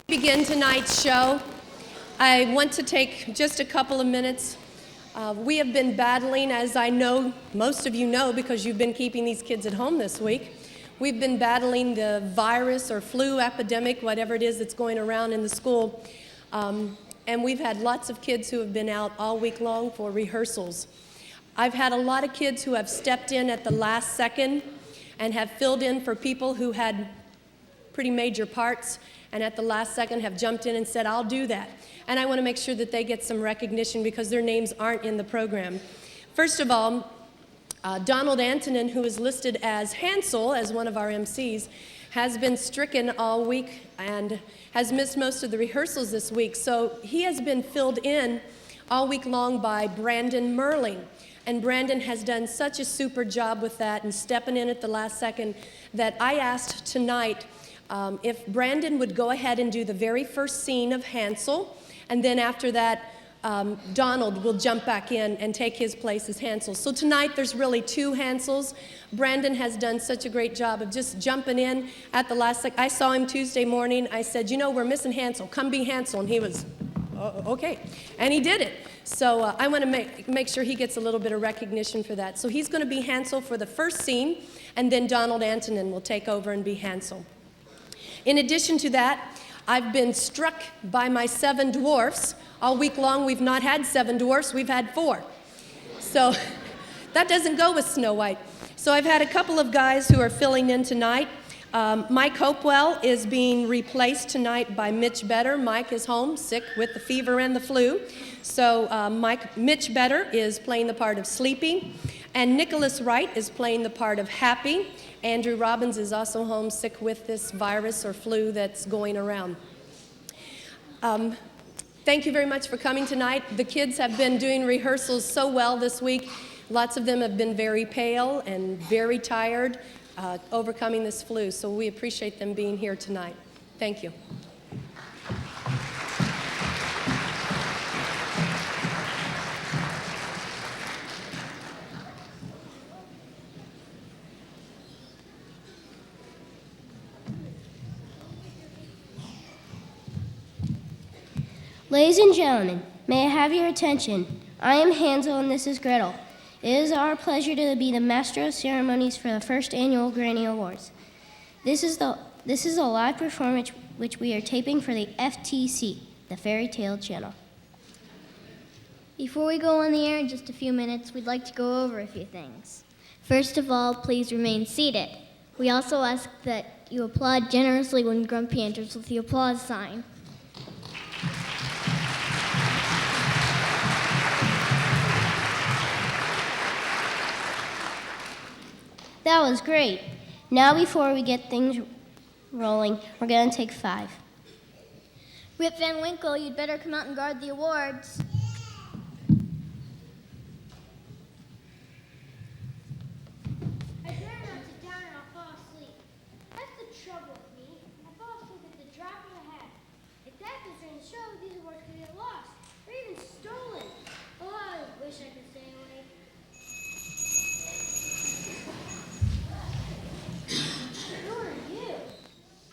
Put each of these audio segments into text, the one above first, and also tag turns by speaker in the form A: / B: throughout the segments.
A: Begin tonight's show. I want to take just a couple of minutes. We have been battling, as I know most of you know because you've been keeping these kids at home this week, we've been battling the virus or flu epidemic, whatever it is that's going around in the school. And we've had lots of kids who have been out all week long for rehearsals. I've had a lot of kids who have stepped in at the last second and have filled in for people who had pretty major parts, and at the last second have jumped in and said, I'll do that. And I want to make sure that they get some recognition because their names aren't in the program. First of all, Donald Antonin, who is listed as Hansel, as one of our MCs, has been stricken all week and has missed most of the rehearsals this week. So he has been filled in all week long by Brandon Merling. And Brandon has done such a super job with that and stepping in at the last second that I asked tonight if Brandon would go ahead and do the very first scene of Hansel, and then after that, Donald will jump back in and take his place as Hansel. So tonight there's really two Hansels. Brandon has done such a great job of just jumping in at the last second. I saw him Tuesday morning. I said, you know, we're missing Hansel. Come be Hansel. And he was, okay. And he did it. So I want to make sure he gets a little bit of recognition for that. So he's going to be Hansel for the first scene, and then Donald Antonin will take over and be Hansel. In addition to that, I've been struck by my 7 dwarfs. All week long, we've not had 7 dwarfs, we've had 4. So that doesn't go with Snow White. So I've had a couple of guys who are filling in tonight. Mike Hopewell is being replaced tonight by Mitch Better. Mike is home, sick with the fever and the flu. So Mitch Better is playing the part of Sleepy. And Nicholas Wright is playing the part of Happy. Andrew Robbins is also home sick with this virus or flu that's going around. Thank you very much for coming tonight. The kids have been doing rehearsals so well this week. Lots of them have been very pale and very tired, overcoming this flu. So we appreciate them being here tonight. Thank you.
B: Ladies and gentlemen, may I have your attention? I am Hansel and this is Gretel. It is our pleasure to be the master of ceremonies for the first annual Granny Awards. This is a live performance which we are taping for the FTC, the Fairy Tale Channel.
C: Before we go on the air in just a few minutes, we'd like to go over a few things. First of all, please remain seated. We also ask that you applaud generously when Grumpy enters with the applause sign.
B: That was great. Now before we get things rolling, we're going to take 5.
C: Rip Van Winkle, you'd better come out and guard the awards.
D: I dare not sit down and I'll fall asleep. That's the trouble with me. I fall asleep at the drop of a hat. If that goes during the show, these awards could get lost or even stolen. Oh, I wish I could stay awake. Who are you?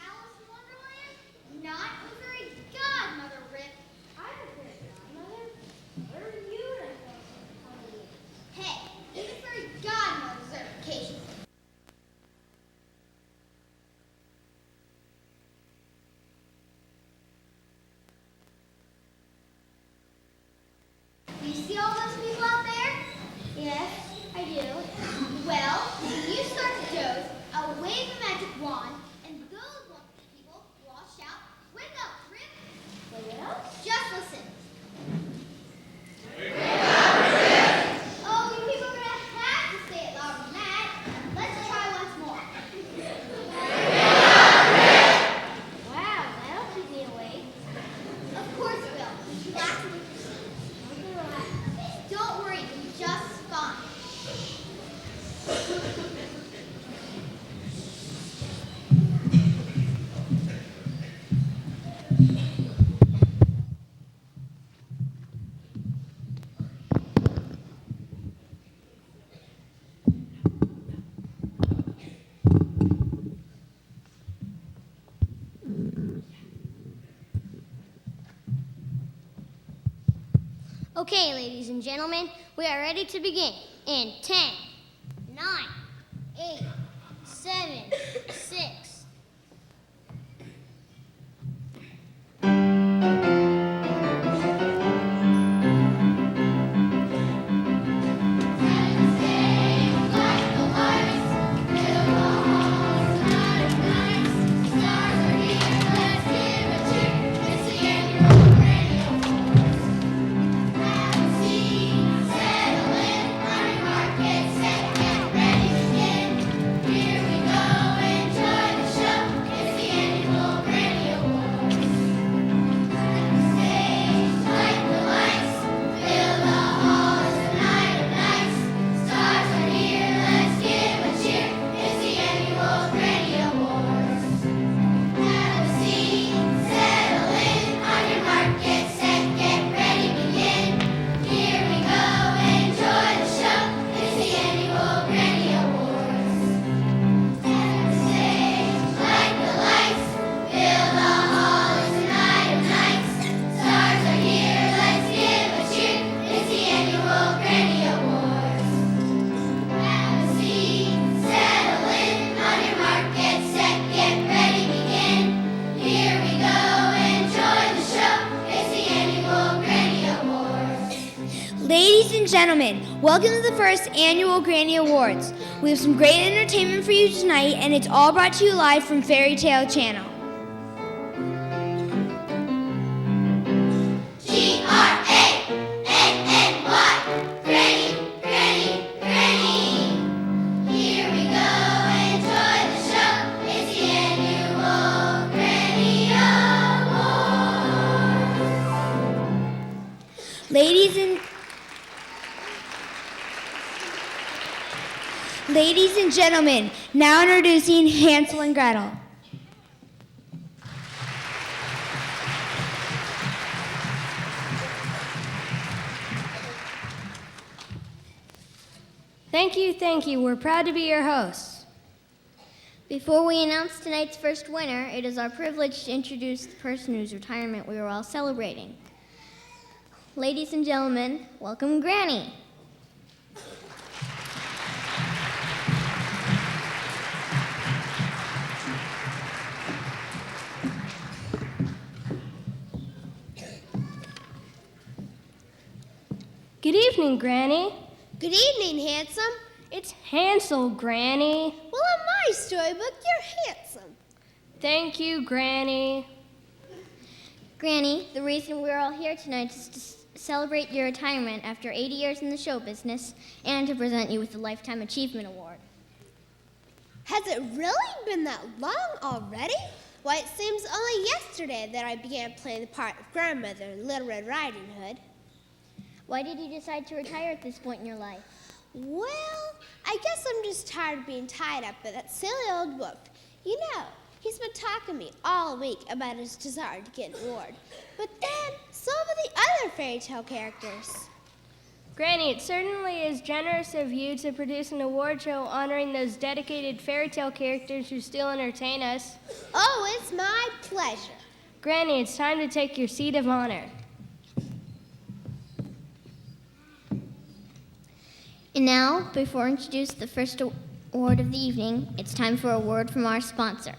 D: Alice in Wonderland? Not a fairy godmother, Rip. I'm a fairy godmother. Okay, ladies and gentlemen, we are ready to begin. In 10, 9, 8, 7, 6.
E: Ladies and gentlemen, welcome to the first annual Granny Awards. We have some great entertainment for you tonight, and it's all brought to you live from Fairy Tale Channel. Ladies and gentlemen, now introducing Hansel and Gretel.
B: Thank you. We're proud to be your hosts.
C: Before we announce tonight's first winner, it is our privilege to introduce the person whose retirement we are all celebrating. Ladies and gentlemen, welcome Granny.
B: Good evening, Granny.
D: Good evening, handsome.
B: It's Hansel, Granny.
D: Well, in my storybook, you're handsome.
B: Thank you, Granny.
C: Granny, the reason we're all here tonight is to celebrate your retirement after 80 years in the show business and to present you with the Lifetime Achievement Award.
D: Has it really been that long already? Why, it seems only yesterday that I began playing the part of grandmother in Little Red Riding Hood.
C: Why did you decide to retire at this point in your life?
D: Well, I guess I'm just tired of being tied up in that silly old book. You know, he's been talking to me all week about his desire to get an award. But then, so have the other fairy tale characters.
B: Granny, it certainly is generous of you to produce an award show honoring those dedicated fairy tale characters who still entertain us.
D: Oh, it's my pleasure.
B: Granny, it's time to take your seat of honor.
C: And now, before I introduce the first award of the evening, it's time for a word from our sponsor.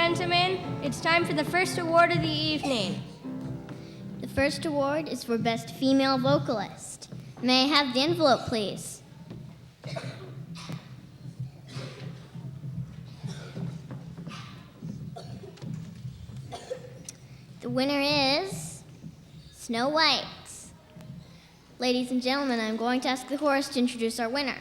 F: gentlemen, it's time for the first award of the evening.
C: The first award is for Best Female Vocalist. May I have the envelope, please? The winner is Snow White. Ladies and gentlemen, I'm going to ask the chorus to introduce our winner.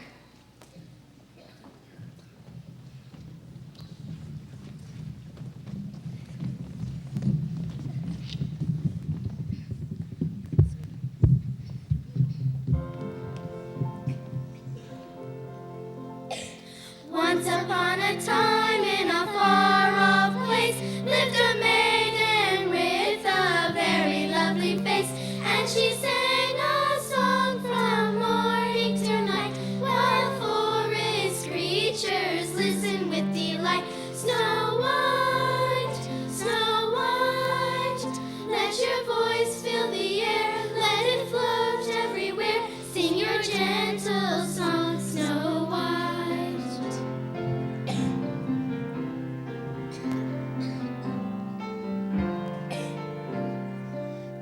D: Once upon a time in a far-off place lived a maiden with a very lovely face, and she sang a song from morning to night, while forest creatures listened with delight. Snow White, let your voice fill the air, let it float everywhere, sing your gentle song, Snow White.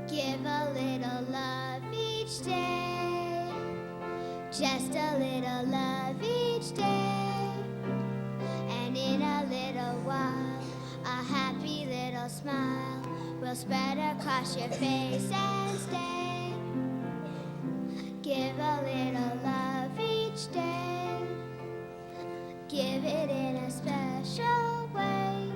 D: Give a little love each day, just a little love each day, and in a little while, a happy little smile will spread across your face and stay. Give a little love each day, give it in a special way.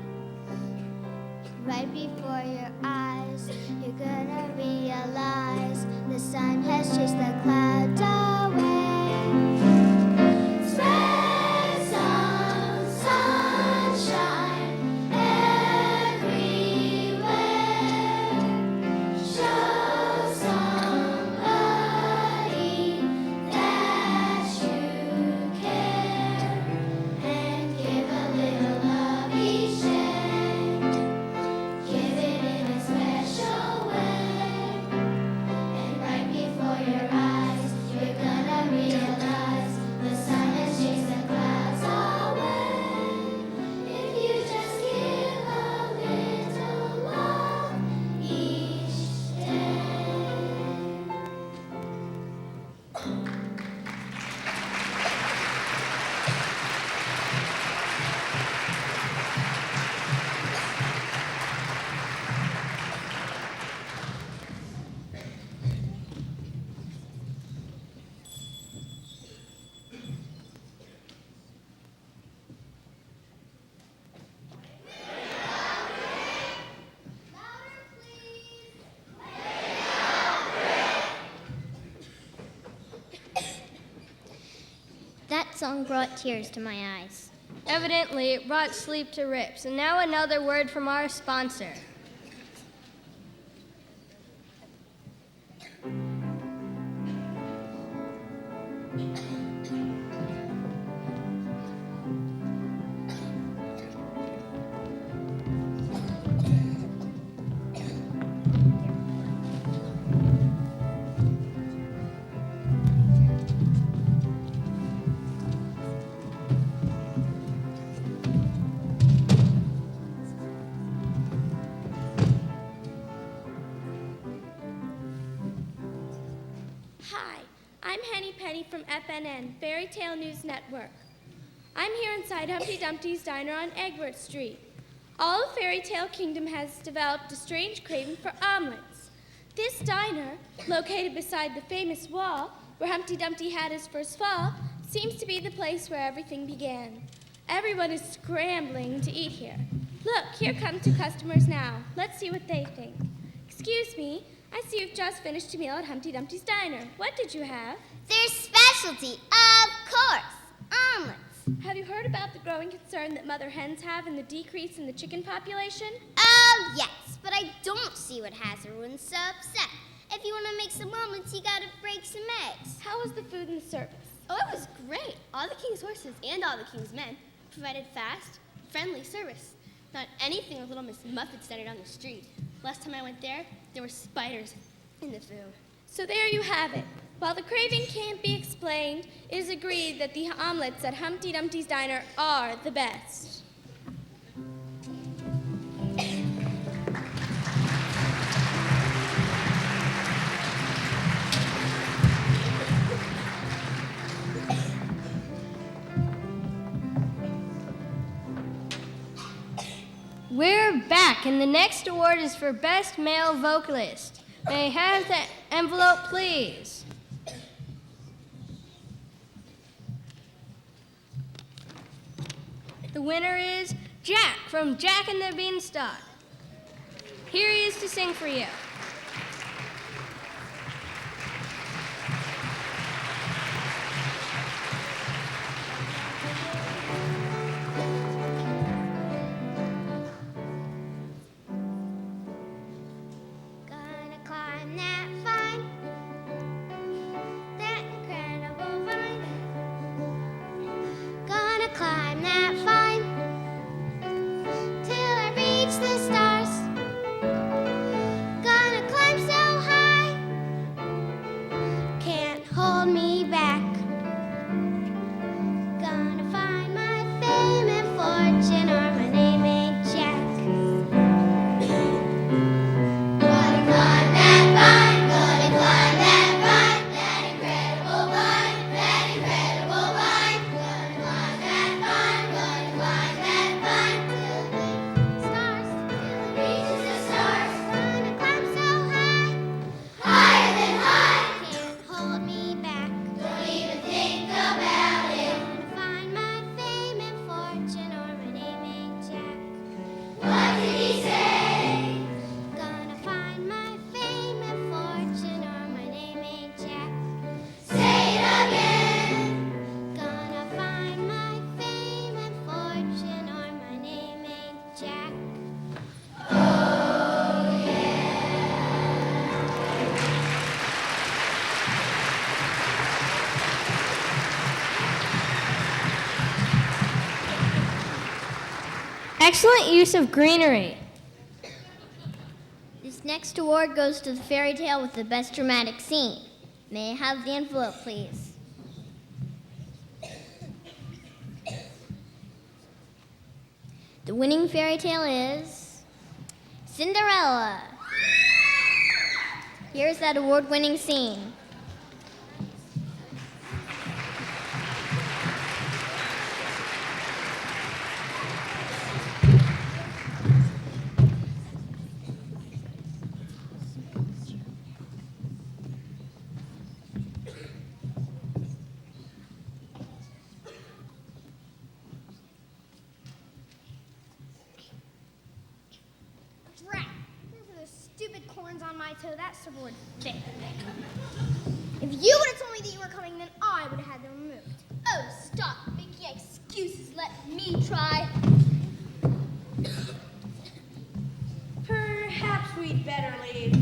D: Right before your eyes, you're gonna realize the sun has chased the clouds away. Spread some sunshine everywhere. Show somebody that you care, and give a little love each day. Give it in a special way, and right before your eyes, you're gonna realize the sun has chased the clouds away. If you just give a little love each day.
C: That song brought tears to my eyes.
F: Evidently, it brought sleep to Rips. And now another word from our sponsor.
G: Hi, I'm Henny Penny from FNN, Fairy Tale News Network. I'm here inside Humpty Dumpty's Diner on Egbert Street. All of Fairy Tale Kingdom has developed a strange craving for omelets. This diner, located beside the famous wall where Humpty Dumpty had his first fall, seems to be the place where everything began. Everyone is scrambling to eat here. Look, here come two customers now. Let's see what they think. Excuse me, I see you've just finished a meal at Humpty Dumpty's Diner. What did you have?
D: Their specialty, of course, omelets.
G: Have you heard about the growing concern that mother hens have in the decrease in the chicken population?
D: Oh, yes, but I don't see what has everyone so upset. If you want to make some omelets, you gotta break some eggs.
G: How was the food and service?
H: Oh, it was great. All the king's horses and all the king's men provided fast, friendly service. Not anything like Little Miss Muffet standing on the street. Last time I went there were spiders in the food.
G: So there you have it. While the craving can't be explained, it is agreed that the omelets at Humpty Dumpty's Diner are the best.
F: Jack, and the next award is for Best Male Vocalist. May I have the envelope, please? The winner is Jack from Jack and the Beanstalk. Here he is to sing for you.
D: Gonna climb that vine, that incredible vine. Gonna climb that vine till I reach the stars. Gonna climb so high, can't hold me back. Gonna find my fame and fortune, or my name ain't Jack. Gonna climb that vine, gonna climb that vine, that incredible vine, that incredible vine. Gonna climb that vine, gonna climb that vine till it stars, till it reaches the stars. Gonna climb so high, higher than high, can't hold me back. Don't even think about it. Gonna find my fame and fortune, or my name ain't Jack. What did he say? Gonna find my fame and fortune, or my name ain't Jack. Say it again. Gonna find my fame and fortune, or my name ain't Jack.
F: Excellent use of greenery.
C: This next award goes to the fairy tale with the best dramatic scene. May I have the envelope, please? The winning fairy tale is Cinderella. Here's that award-winning scene.
D: Drat! Those are the stupid corns on my toe. That sword fit. If you would have told me that you were coming, then I would have had them removed.
H: Oh, stop making excuses. Let me try.
A: Perhaps we'd better leave.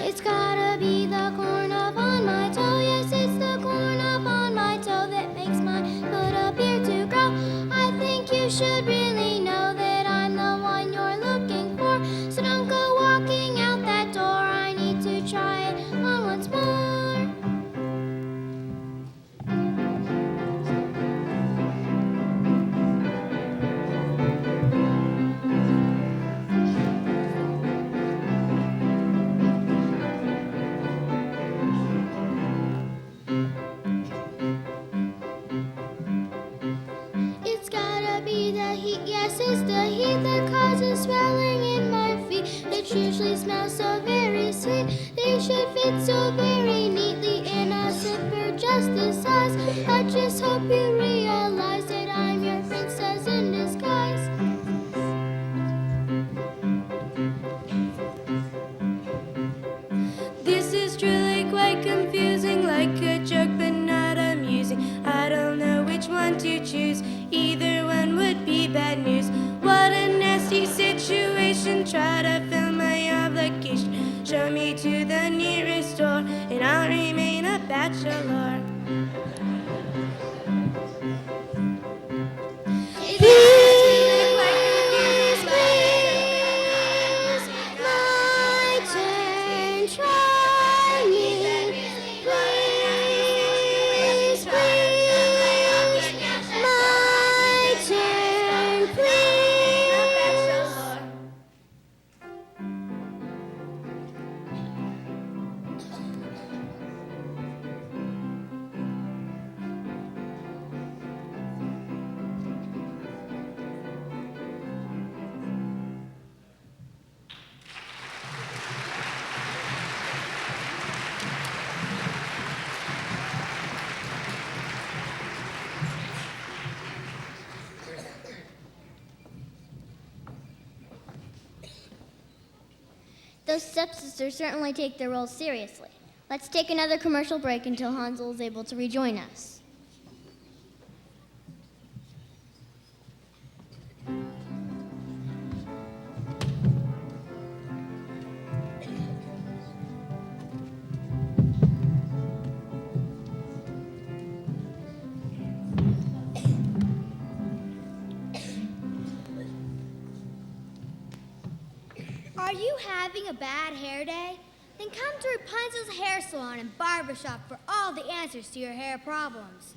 D: It's gotta be the corn up on my toe. Yes, it's the corn up on my toe that makes my foot appear to grow. I think you should really know that I'm the one you're looking for. So don't go walking out that door. I need to try it on once more. It's gotta be the heat, yes, it's the heat that causes swelling in my feet. It usually smells so very sweet. They should fit so very neatly in a zipper just this size. I just hope you realize that I'm your princess in disguise.
F: This is truly quite confusing, like a joke but not amusing. I don't know which one to choose. Either one would be bad news. What a nasty situation. Try to fill my obligation. Show me to the nearest door, and I'll remain a bachelor.
D: Please, my turn, try me. Please, please.
C: Those stepsisters certainly take their role seriously. Let's take another commercial break until Hansel is able to rejoin us.
E: Are you having a bad hair day? Then come to Rapunzel's hair salon and barbershop for all the answers to your hair problems.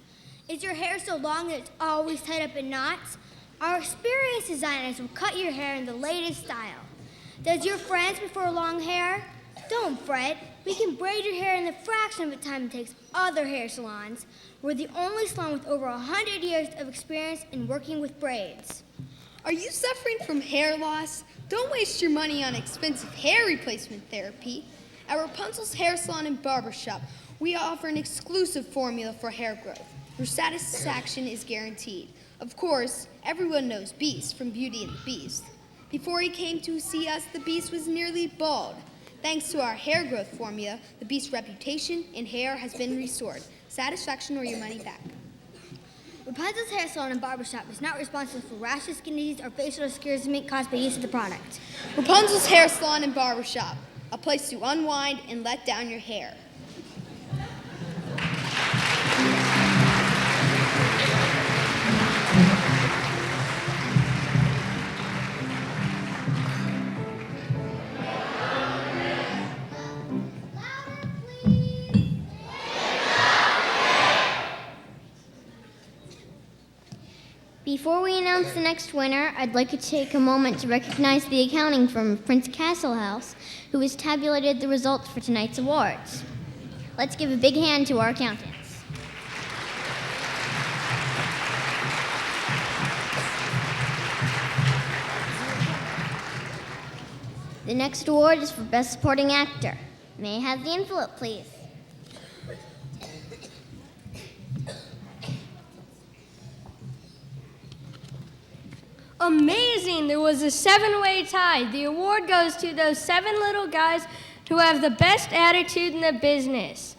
E: Is your hair so long that it's always tied up in knots? Our experienced designers will cut your hair in the latest style. Does your friends prefer long hair? Don't fret. We can braid your hair in the fraction of the time it takes other hair salons. We're the only salon with over 100 years of experience in working with braids.
I: Are you suffering from hair loss? Don't waste your money on expensive hair replacement therapy. At Rapunzel's Hair Salon and Barbershop, we offer an exclusive formula for hair growth. Your satisfaction is guaranteed. Of course, everyone knows Beast from Beauty and the Beast. Before he came to see us, the Beast was nearly bald. Thanks to our hair growth formula, the Beast's reputation in hair has been restored. Satisfaction or your money back.
E: Rapunzel's Hair Salon and Barbershop is not responsible for rashes, skin disease, or facial discoloration caused by use of the product.
I: Rapunzel's Hair Salon and Barbershop, a place to unwind and let down your hair.
C: Before we announce the next winner, I'd like to take a moment to recognize the accounting firm of Prince Castle House, who has tabulated the results for tonight's awards. Let's give a big hand to our accountants. The next award is for Best Supporting Actor. May I have the envelope, please?
J: Amazing! There was a 7-way tie. The award goes to those 7 little guys who have the best attitude in the business.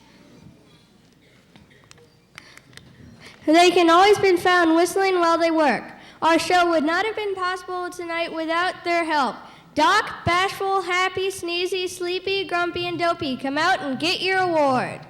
J: They can always be found whistling while they work. Our show would not have been possible tonight without their help. Doc, Bashful, Happy, Sneezy, Sleepy, Grumpy, and Dopey, come out and get your award.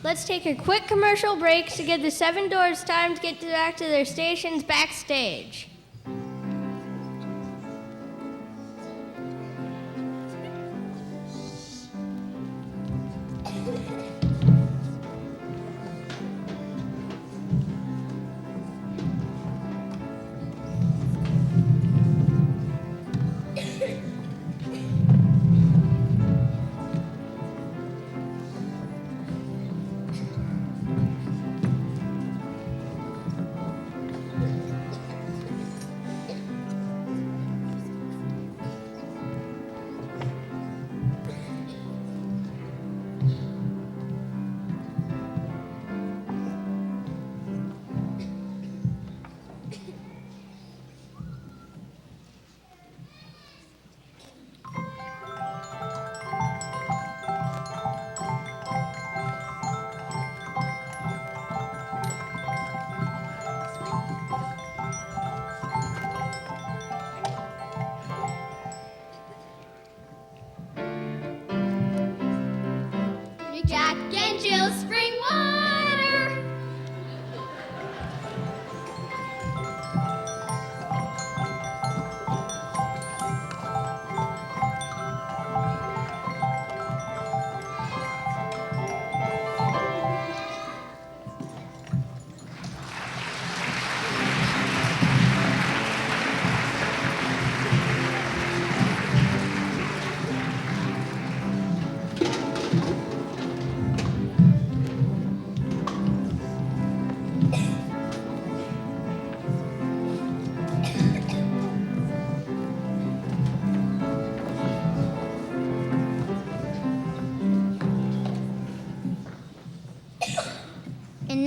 J: Let's take a quick commercial break to give the 7 doors time to get back to their stations backstage.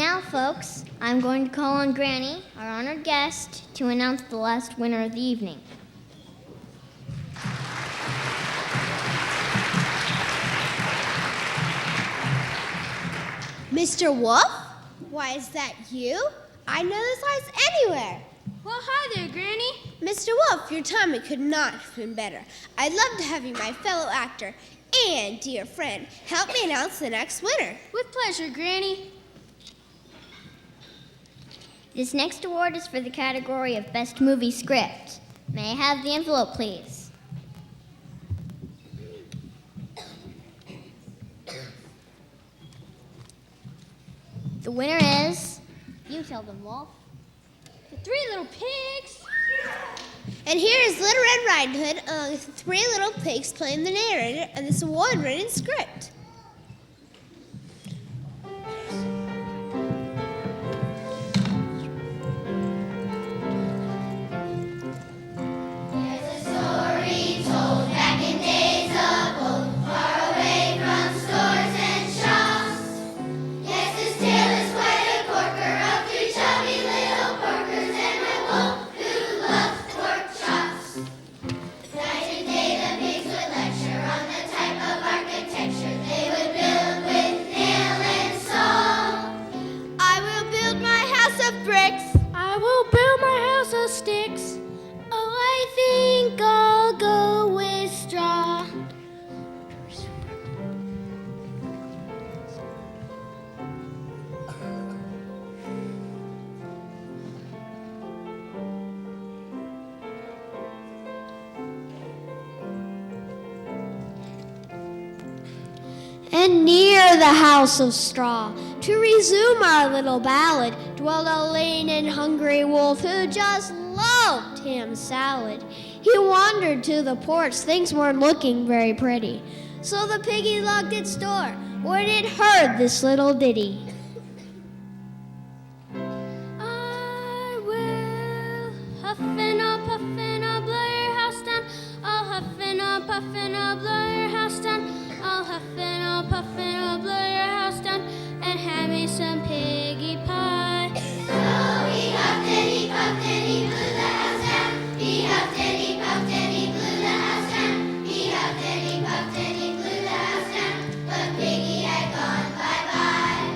C: Now, folks, I'm going to call on Granny, our honored guest, to announce the last winner of the evening.
D: Mr. Wolf? Why, is that you? I know this house anywhere.
E: Well, hi there, Granny.
D: Mr. Wolf, your timing could not have been better. I'd love to have you, my fellow actor and dear friend, help me announce the next winner.
E: With pleasure, Granny.
C: This next award is for the category of Best Movie Script. May I have the envelope, please? The winner is... You tell them, Wolf.
E: The Three Little Pigs.
D: And here is Little Red Riding Hood along with 3 little pigs playing the narrator and this award-winning script.
F: I will build my house of sticks. Oh, I think I'll go with straw.
E: And near the house of straw, to resume our little ballad, dwelled a lean and hungry wolf who just loved ham salad. He wandered to the porch, things weren't looking very pretty. So the piggy locked its door when it heard this little ditty.
F: I will huff and I'll blow your house down. I'll huff and I'll blow your house down. I'll huff and I'll blow your house down and have me some piggy pie.
K: So he huffed and he puffed and he blew the house down. He huffed and he puffed and he blew the house down. He huffed and he puffed and he blew the house down. But Piggy had gone bye-bye.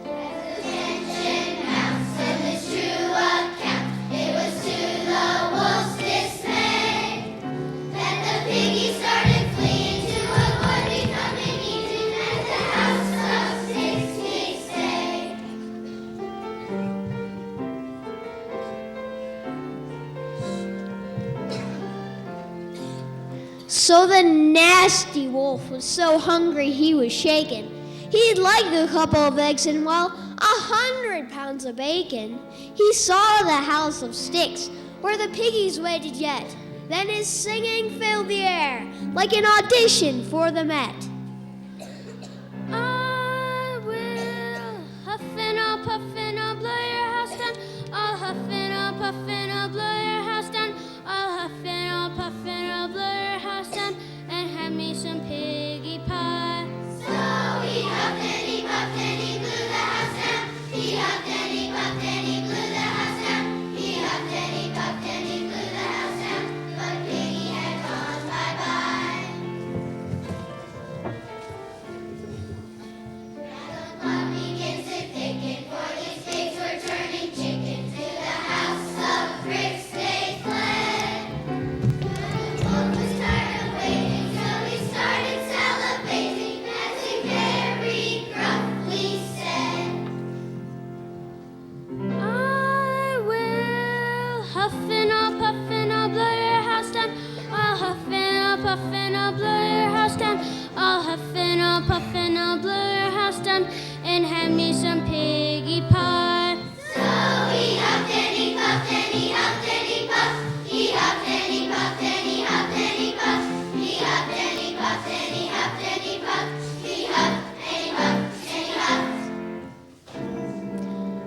K: As the pension house said this true account, it was to the wolf's dismay that the piggy started fleeing to avoid becoming eaten at the house of sticks he stayed.
E: So the nasty wolf was so hungry he was shaken. He'd like a couple of eggs and, well, 100 pounds of bacon. He saw the house of sticks where the piggies waited yet. Then his singing filled the air like an audition for the Met.
F: I will huff and I'll blow your house down. I'll huff and I'll blow your house down. I'll huff and I'll blow your house down and have me some piggy pie.
K: So he huffed and he puffed and he blew the house down. He huffed and he puffed and he blew the house down. He huffed and he puffed and he blew the house down. But Piggy had gone bye-bye. Now the clock begins to thicken, for these pigs were turning chicken. To the house of bricks they fled. But the wolf was tired of waiting, so he started salivating as he very gruffly said,
F: I will huff and I'll blow your house down. I'll huff and I'll blow your house down. I'll huff and I'll blow your house down and have me some piggy pie.
K: So he huffed and he puffed and he huffed and he puffed. He huffed and he puffed and he huffed and he puffed. He huffed and he puffed and he huffed and he puffed. He huffed and he puffed and he huffed.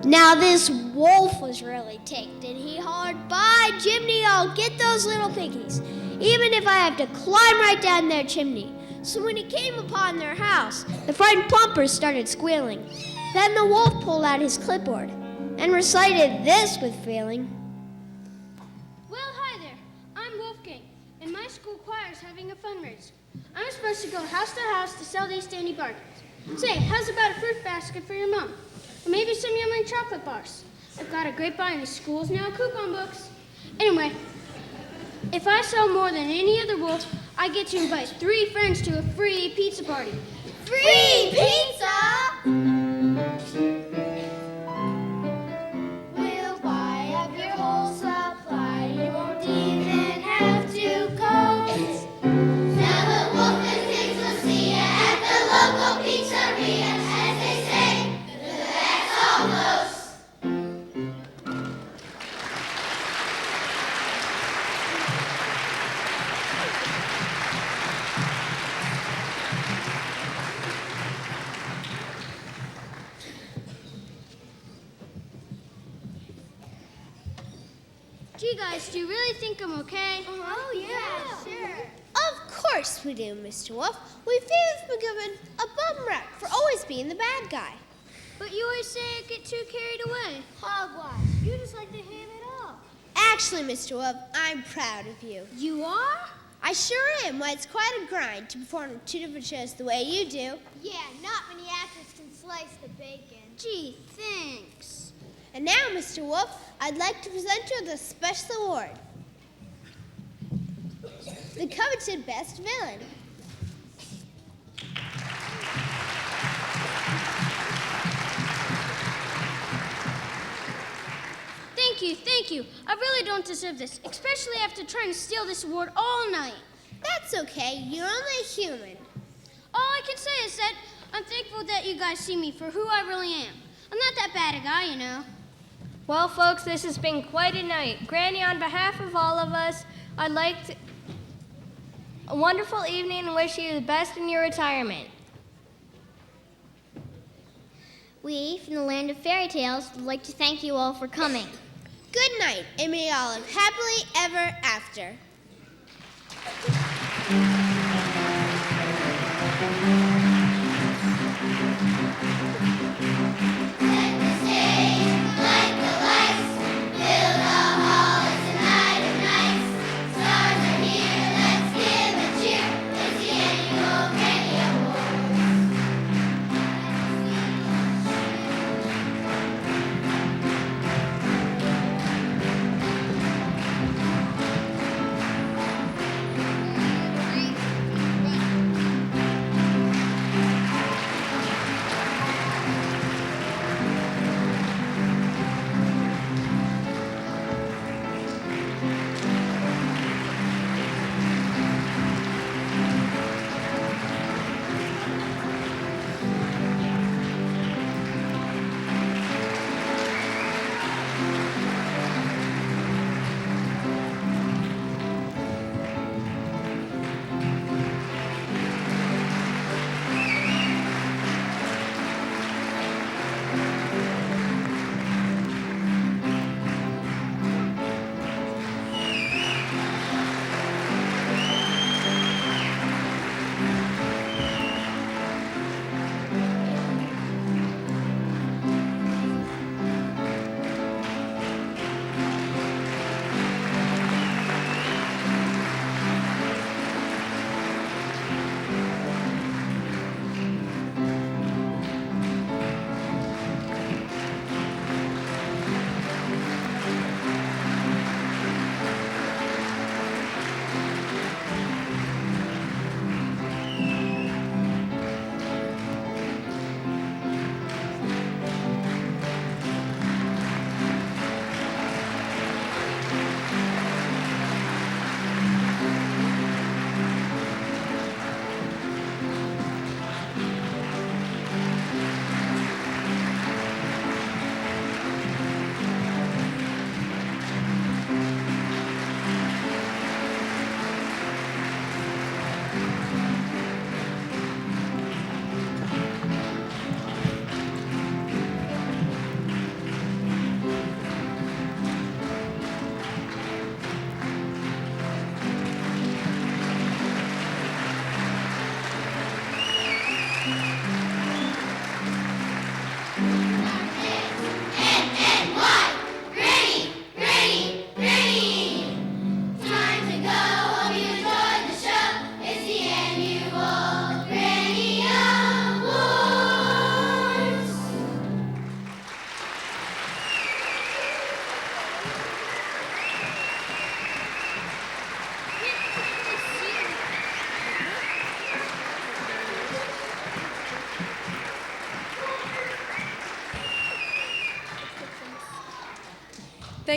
E: Now this wolf was really ticked, and he hollered, "By Jiminy, I'll get those little piggies, even if I have to climb right down their chimney." So when he came upon their house, the frightened plumpers started squealing. Then the wolf pulled out his clipboard and recited this with feeling.
D: Well, hi there. I'm Wolfgang, and my school choir is having a fundraiser. I'm supposed to go house to house to sell these dandy bargains. Say, how's about a fruit basket for your mom? Or maybe some yummy chocolate bars? I've got a grapevine in the schools now, coupon books. Anyway, if I sell more than any other wolf, I get to invite 3 friends to a free pizza party.
E: Free pizza!
K: We'll buy up your whole supply. You won't even have to coax. Now the wolf and pigs will see you at the local pizzeria. As they say, that's all close.
D: Gee, guys, do you really think I'm okay?
E: Oh, yeah, sure.
L: Of course we do, Mr. Wolf. We feel you've been given a bum rap for always being the bad guy.
D: But you always say I get too carried away.
E: Hogwash, you just like to have it all.
L: Actually, Mr. Wolf, I'm proud of you.
E: You are?
L: I sure am. Why, it's quite a grind to perform in 2 different shows the way you do.
E: Yeah, not many actors can slice the bacon.
D: Gee, thanks.
L: And now, Mr. Wolf, I'd like to present you with a special award. The coveted Best Villain.
D: Thank you. I really don't deserve this, especially after trying to steal this award all night.
L: That's okay. You're only human.
D: All I can say is that I'm thankful that you guys see me for who I really am. I'm not that bad a guy, you know.
J: Well, folks, this has been quite a night. Granny, on behalf of all of us, I'd like to a wonderful evening and wish you the best in your retirement.
C: We, from the land of fairy tales, would like to thank you all for coming.
L: Good night, and may you all live happily ever after.
K: Let the stage, light the lights, fill the hall, it's a night of nights. Stars are here, let's give a cheer. It's the annual Granny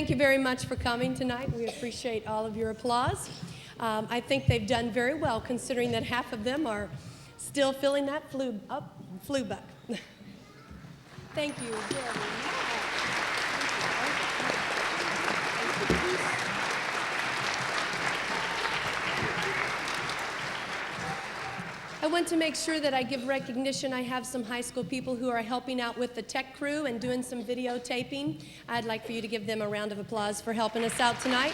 A: thank you very much for coming tonight. We appreciate all of your applause. I think they've done very well, considering that half of them are still filling that flu buck. Thank you very much. I want to make sure that I give recognition. I have some high school people who are helping out with the tech crew and doing some videotaping. I'd like for you to give them a round of applause for helping us out tonight.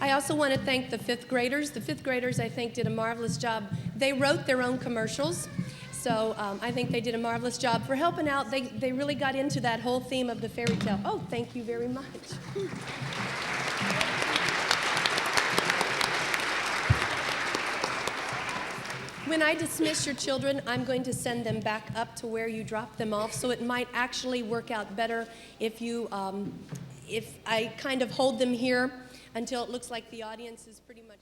A: I also want to thank the fifth graders. The fifth graders, I think, did a marvelous job. They wrote their own commercials. So I think they did a marvelous job for helping out. They really got into that whole theme of the fairy tale. Oh, thank you very much. When I dismiss your children, I'm going to send them back up to where you dropped them off. So it might actually work out better if I kind of hold them here until it looks like the audience is pretty much